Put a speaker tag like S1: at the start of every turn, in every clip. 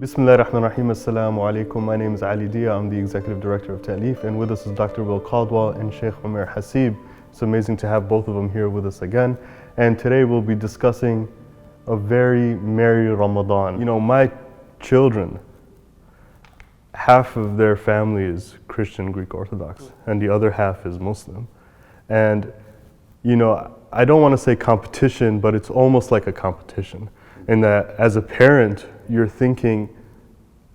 S1: Bismillah ar-Rahman ar-Rahim. Assalamu alaikum. My name is Ali Dia. I'm the Executive Director of Ta'leef, and with us is Dr. Will Caldwell and Sheikh Umar Hasib. It's amazing to have both of them here with us again. And today we'll be discussing a very merry Ramadan. You know, my children, half of their family is Christian Greek Orthodox, and the other half is Muslim. And, you know, I don't want to say competition, but it's almost like a competition. In that, as a parent, you're thinking,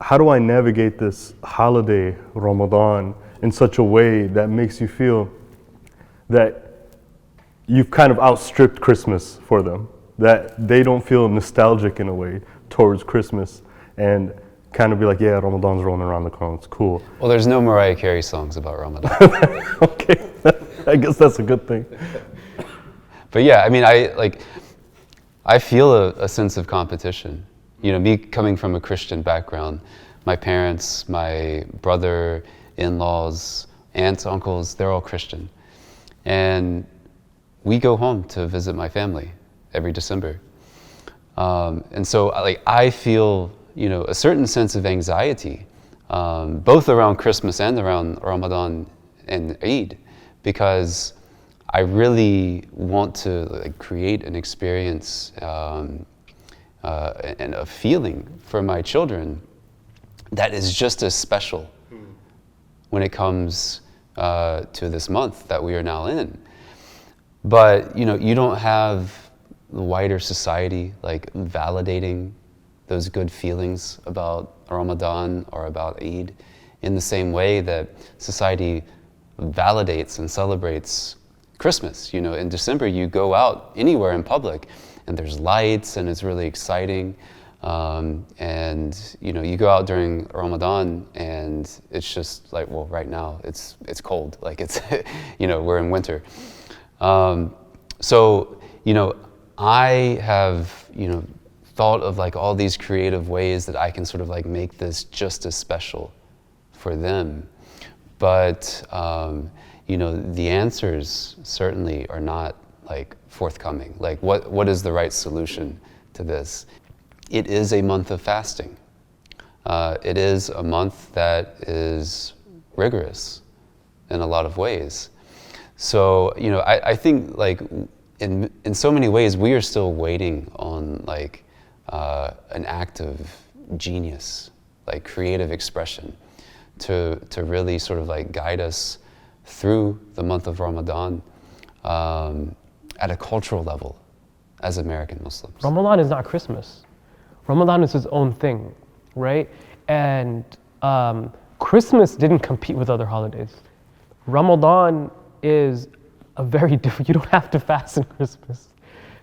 S1: how do I navigate this holiday, Ramadan, in such a way that makes you feel that you've kind of outstripped Christmas for them, that they don't feel nostalgic in a way towards Christmas and kind of be like, yeah, Ramadan's rolling around the corner, it's cool.
S2: Well, there's no Mariah Carey songs about Ramadan.
S1: Okay, I guess that's a good thing.
S2: But yeah, I mean, I feel a sense of competition. You know, me coming from a Christian background, my parents, my brother, in-laws, aunts, uncles, they're all Christian. And we go home to visit my family every December. And so I feel, you know, a certain sense of anxiety, both around Christmas and around Ramadan and Eid, because I really want to create an experience and a feeling for my children that is just as special when it comes to this month that we are now in. But you know, you don't have the wider society validating those good feelings about Ramadan or about Eid in the same way that society validates and celebrates Christmas. You know, in December you go out anywhere in public and there's lights and it's really exciting. And you know, you go out during Ramadan and it's just like, well, right now it's cold. Like it's, you know, we're in winter. So, you know, I have, you know, thought of all these creative ways that I can sort of make this just as special for them. But, you know, the answers certainly are not forthcoming. What is the right solution to this? It is a month of fasting. It is a month that is rigorous in a lot of ways. So, you know, I think in so many ways we are still waiting on an act of genius, creative expression to really sort of guide us through the month of Ramadan at a cultural level as American Muslims.
S3: Ramadan is not Christmas. Ramadan is its own thing, right? And Christmas didn't compete with other holidays. Ramadan is a very different, you don't have to fast in Christmas.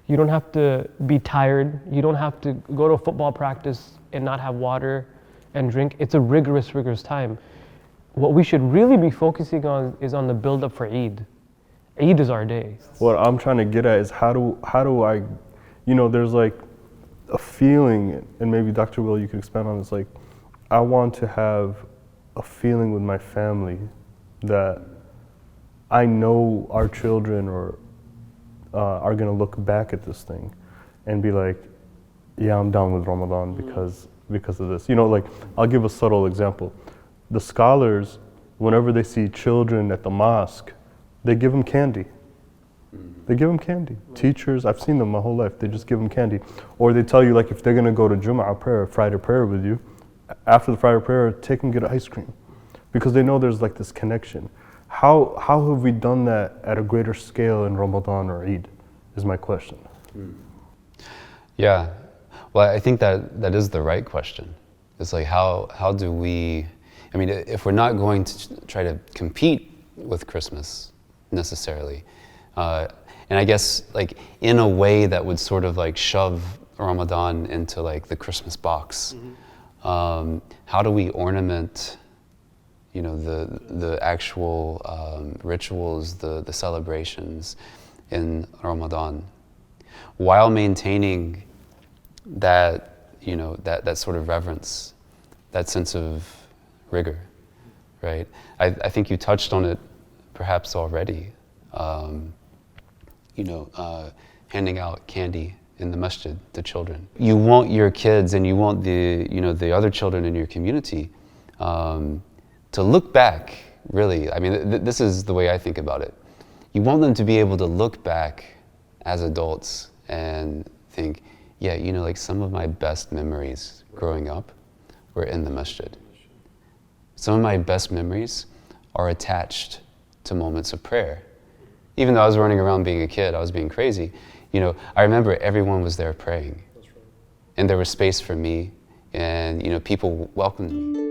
S3: You don't have to be tired. You don't have to go to a football practice and not have water and drink. It's a rigorous time. What we should really be focusing on is on the build-up for Eid. Eid is our day.
S1: What I'm trying to get at is how do I, you know, there's a feeling, and maybe Dr. Will, you could expand on this, I want to have a feeling with my family that I know our children are gonna look back at this thing and be like, yeah, I'm down with Ramadan because of this. You know, I'll give a subtle example. The scholars, whenever they see children at the mosque, they give them candy. They give them candy. Teachers, I've seen them my whole life, they just give them candy. Or they tell you if they're gonna go to Jum'ah prayer, Friday prayer with you, after the Friday prayer, take them get ice cream. Because they know there's this connection. How have we done that at a greater scale in Ramadan or Eid, is my question.
S2: Yeah, well, I think that is the right question. It's how do we, I mean, if we're not going to try to compete with Christmas necessarily, and I guess in a way that would sort of shove Ramadan into the Christmas box, how do we ornament, you know, the actual rituals, the celebrations in Ramadan, while maintaining that, you know, that sort of reverence, that sense of rigor, right? I think you touched on it perhaps already. You know, handing out candy in the masjid, the children. You want your kids and you want the other children in your community to look back, really. I mean, this is the way I think about it. You want them to be able to look back as adults and think, yeah, like some of my best memories growing up were in the masjid. Some of my best memories are attached to moments of prayer. Even though I was running around being a kid, I was being crazy, I remember everyone was there praying. And there was space for me, and people welcomed me.